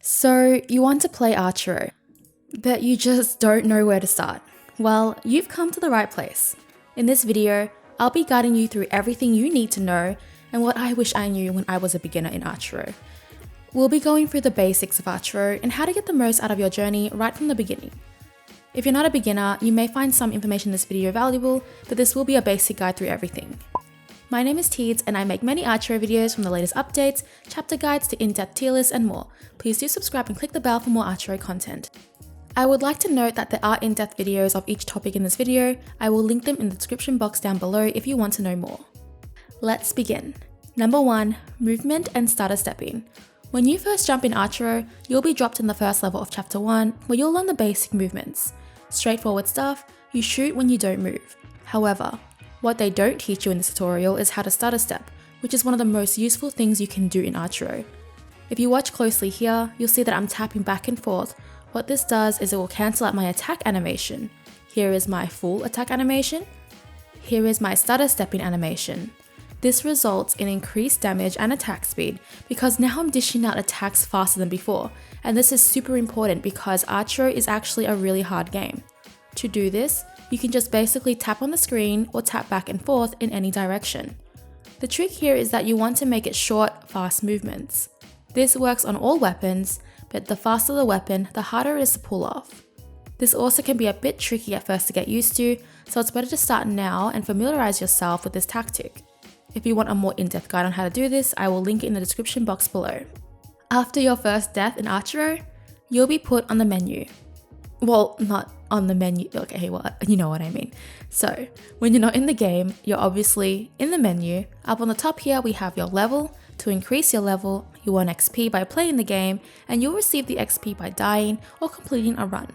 So you want to play Archero, but you just don't know where to start. Well, you've come to the right place. In this video, I'll be guiding you through everything you need to know and what I wish I knew when I was a beginner in Archero. We'll be going through the basics of Archero and how to get the most out of your journey right from the beginning. If you're not a beginner, you may find some information in this video valuable, but this will be a basic guide through everything. My name is Teeds and I make many Archero videos from the latest updates, chapter guides to in-depth tier lists and more. Please do subscribe and click the bell for more Archero content. I would like to note that there are in-depth videos of each topic in this video. I will link them in the description box down below if you want to know more. Let's begin. Number 1, movement and starter stepping. When you first jump in Archero, you'll be dropped in the first level of chapter 1 where you'll learn the basic movements. Straightforward stuff, you shoot when you don't move. However, what they don't teach you in this tutorial is how to starter step, which is one of the most useful things you can do in Archero. If you watch closely here, you'll see that I'm tapping back and forth. What this does is it will cancel out my attack animation. Here is my full attack animation. Here is my starter stepping animation. This results in increased damage and attack speed because now I'm dishing out attacks faster than before, and this is super important because Archero is actually a really hard game. To do this, you can just basically tap on the screen or tap back and forth in any direction. The trick here is that you want to make it short, fast movements. This works on all weapons, but the faster the weapon, the harder it is to pull off. This also can be a bit tricky at first to get used to, so it's better to start now and familiarize yourself with this tactic. If you want a more in-depth guide on how to do this, I will link it in the description box below. After your first death in Archero, you'll be put on the menu. Well, not on the menu, okay, well, you know what I mean. So, when you're not in the game, you're obviously in the menu. Up on the top here, we have your level. To increase your level, you earn XP by playing the game, and you'll receive the XP by dying or completing a run.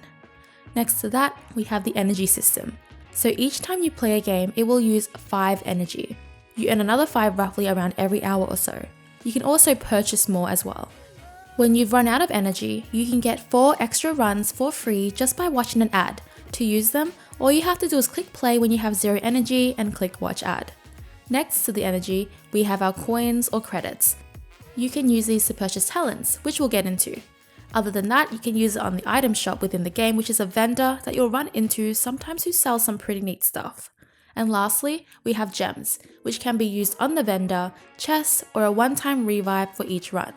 Next to that, we have the energy system. So each time you play a game, it will use 5 energy. You earn another 5 roughly around every hour or so. You can also purchase more as well. When you've run out of energy, you can get 4 extra runs for free just by watching an ad. To use them, all you have to do is click play when you have 0 energy and click watch ad. Next to the energy, we have our coins or credits. You can use these to purchase talents, which we'll get into. Other than that, you can use it on the item shop within the game, which is a vendor that you'll run into sometimes who sells some pretty neat stuff. And lastly, we have gems, which can be used on the vendor, chests, or a one-time revive for each run.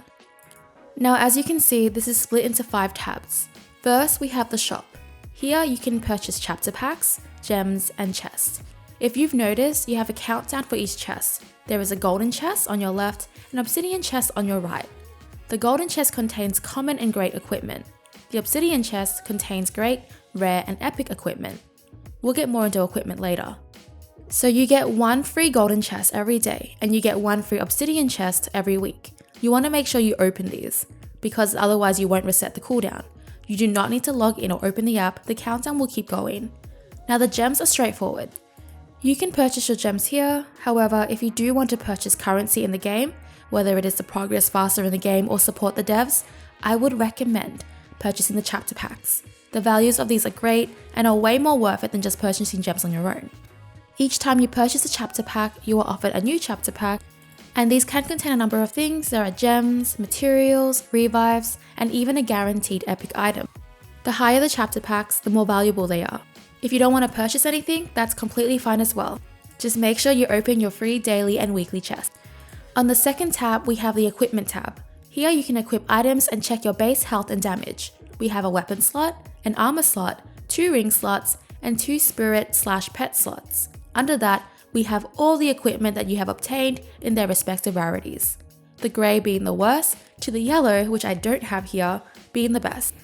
Now, as you can see, this is split into 5 tabs. First, we have the shop. Here you can purchase chapter packs, gems, and chests. If you've noticed, you have a countdown for each chest. There is a golden chest on your left and obsidian chest on your right. The golden chest contains common and great equipment. The obsidian chest contains great, rare, and epic equipment. We'll get more into equipment later. So you get 1 free golden chest every day, and you get 1 free obsidian chest every week. You want to make sure you open these, because otherwise you won't reset the cooldown. You do not need to log in or open the app, the countdown will keep going. Now the gems are straightforward. You can purchase your gems here, however, if you do want to purchase currency in the game, whether it is to progress faster in the game or support the devs, I would recommend purchasing the chapter packs. The values of these are great and are way more worth it than just purchasing gems on your own. Each time you purchase a chapter pack, you are offered a new chapter pack, and these can contain a number of things. There are gems, materials, revives, and even a guaranteed epic item. The higher the chapter packs, the more valuable they are. If you don't want to purchase anything, that's completely fine as well. Just make sure you open your free daily and weekly chest. On the second tab, we have the equipment tab. Here you can equip items and check your base health and damage. We have a weapon slot, an armor slot, 2 ring slots, and 2 spirit/pet slots. Under that, we have all the equipment that you have obtained in their respective rarities. The grey being the worst, to the yellow, which I don't have here, being the best.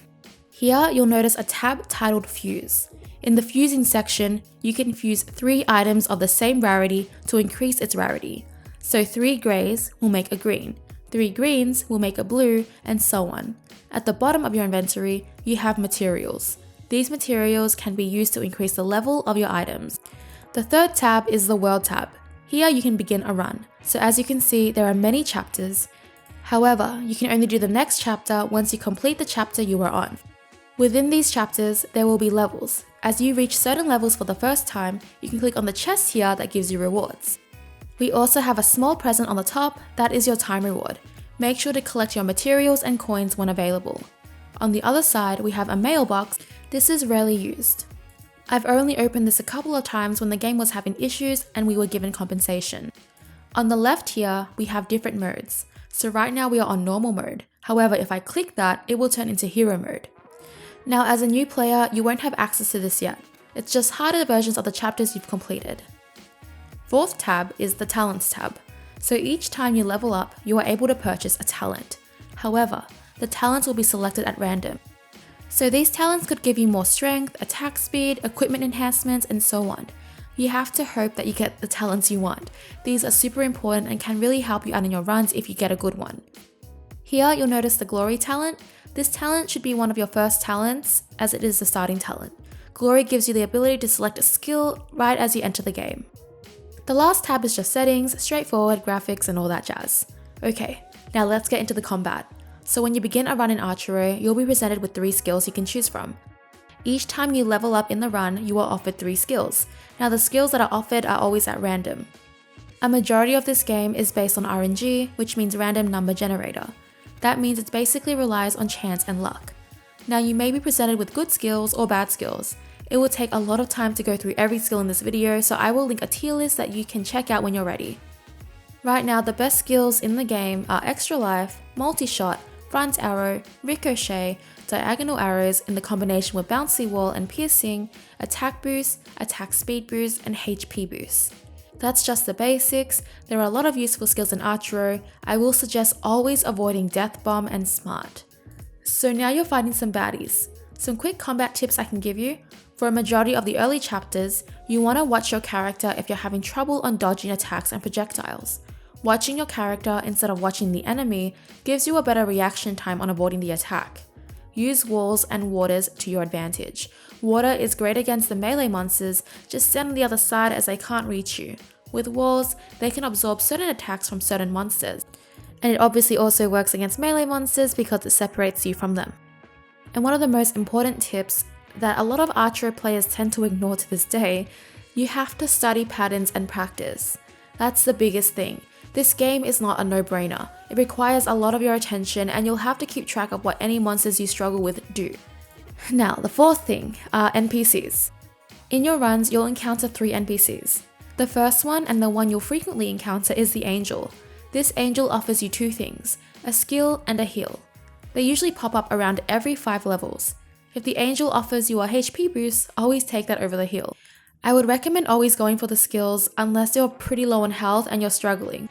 Here you'll notice a tab titled Fuse. In the fusing section, you can fuse 3 items of the same rarity to increase its rarity. So 3 greys will make a green, 3 greens will make a blue, and so on. At the bottom of your inventory, you have materials. These materials can be used to increase the level of your items. The third tab is the World tab. Here you can begin a run. So as you can see, there are many chapters. However, you can only do the next chapter once you complete the chapter you are on. Within these chapters, there will be levels. As you reach certain levels for the first time, you can click on the chest here that gives you rewards. We also have a small present on the top that is your time reward. Make sure to collect your materials and coins when available. On the other side, we have a mailbox. This is rarely used. I've only opened this a couple of times when the game was having issues and we were given compensation. On the left here, we have different modes. So right now we are on normal mode. However, if I click that, it will turn into hero mode. Now as a new player, you won't have access to this yet. It's just harder versions of the chapters you've completed. Fourth tab is the talents tab. So each time you level up, you are able to purchase a talent. However, the talents will be selected at random. So these talents could give you more strength, attack speed, equipment enhancements, and so on. You have to hope that you get the talents you want. These are super important and can really help you out in your runs if you get a good one. Here you'll notice the Glory talent. This talent should be one of your first talents as it is the starting talent. Glory gives you the ability to select a skill right as you enter the game. The last tab is just settings, straightforward, graphics, and all that jazz. Okay, now let's get into the combat. So when you begin a run in Archero, you'll be presented with 3 skills you can choose from. Each time you level up in the run, you are offered 3 skills. Now the skills that are offered are always at random. A majority of this game is based on RNG, which means random number generator. That means it basically relies on chance and luck. Now you may be presented with good skills or bad skills. It will take a lot of time to go through every skill in this video, so I will link a tier list that you can check out when you're ready. Right now, the best skills in the game are extra life, multi-shot, front arrow, ricochet, diagonal arrows in the combination with bouncy wall and piercing, attack boost, attack speed boost, and HP boost. That's just the basics. There are a lot of useful skills in Archero. I will suggest always avoiding death bomb and smart. So now you're fighting some baddies. Some quick combat tips I can give you. For a majority of the early chapters, you want to watch your character if you're having trouble on dodging attacks and projectiles. Watching your character instead of watching the enemy gives you a better reaction time on avoiding the attack. Use walls and waters to your advantage. Water is great against the melee monsters, just stand on the other side as they can't reach you. With walls, they can absorb certain attacks from certain monsters. And it obviously also works against melee monsters because it separates you from them. And one of the most important tips that a lot of Archero players tend to ignore to this day, you have to study patterns and practice. That's the biggest thing. This game is not a no-brainer. It requires a lot of your attention and you'll have to keep track of what any monsters you struggle with do. Now, the fourth thing are NPCs. In your runs, you'll encounter 3 NPCs. The first one, and the one you'll frequently encounter, is the Angel. This Angel offers you 2 things, a skill and a heal. They usually pop up around every 5 levels. If the Angel offers you a HP boost, always take that over the heal. I would recommend always going for the skills unless you're pretty low on health and you're struggling.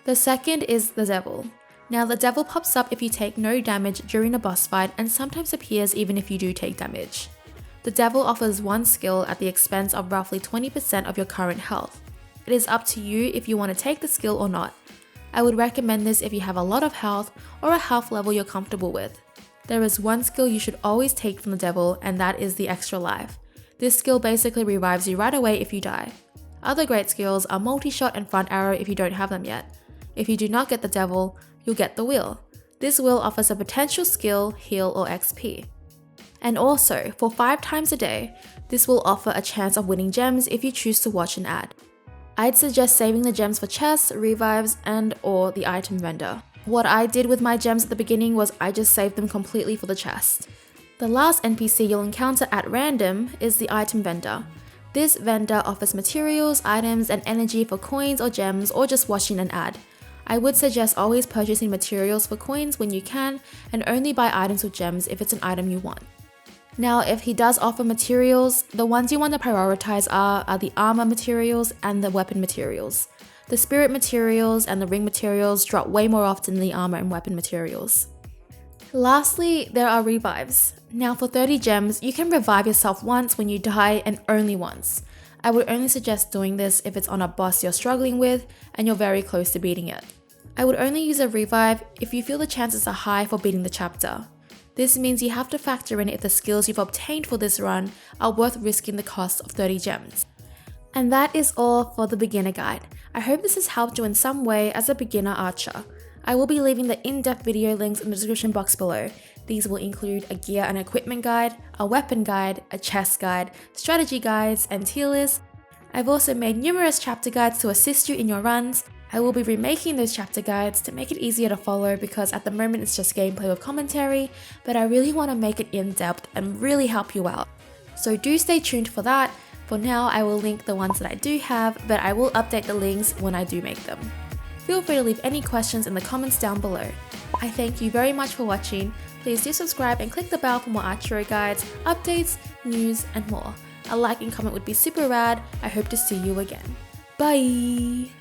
The second is the Devil. Now the Devil pops up if you take no damage during a boss fight and sometimes appears even if you do take damage. The Devil offers 1 skill at the expense of roughly 20% of your current health. It is up to you if you want to take the skill or not. I would recommend this if you have a lot of health or a health level you're comfortable with. There is 1 skill you should always take from the Devil, and that is the extra life. This skill basically revives you right away if you die. Other great skills are multi-shot and front arrow if you don't have them yet. If you do not get the Devil, you'll get the Wheel. This wheel offers a potential skill, heal, or XP. And also, for 5 times a day, this will offer a chance of winning gems if you choose to watch an ad. I'd suggest saving the gems for chests, revives, and or the item vendor. What I did with my gems at the beginning was I just saved them completely for the chest. The last NPC you'll encounter at random is the item vendor. This vendor offers materials, items, and energy for coins or gems or just watching an ad. I would suggest always purchasing materials for coins when you can and only buy items with gems if it's an item you want. Now, if he does offer materials, the ones you want to prioritize are the armor materials and the weapon materials. The spirit materials and the ring materials drop way more often than the armor and weapon materials. Lastly, there are revives. Now for 30 gems, you can revive yourself once when you die and only once. I would only suggest doing this if it's on a boss you're struggling with and you're very close to beating it. I would only use a revive if you feel the chances are high for beating the chapter. This means you have to factor in if the skills you've obtained for this run are worth risking the cost of 30 gems. And that is all for the beginner guide. I hope this has helped you in some way as a beginner archer. I will be leaving the in-depth video links in the description box below. These will include a gear and equipment guide, a weapon guide, a chest guide, strategy guides, and tier lists. I've also made numerous chapter guides to assist you in your runs. I will be remaking those chapter guides to make it easier to follow because at the moment it's just gameplay with commentary, but I really want to make it in-depth and really help you out. So do stay tuned for that. For now, I will link the ones that I do have, but I will update the links when I do make them. Feel free to leave any questions in the comments down below. I thank you very much for watching. Please do subscribe and click the bell for more Archero guides, updates, news, and more. A like and comment would be super rad. I hope to see you again. Bye!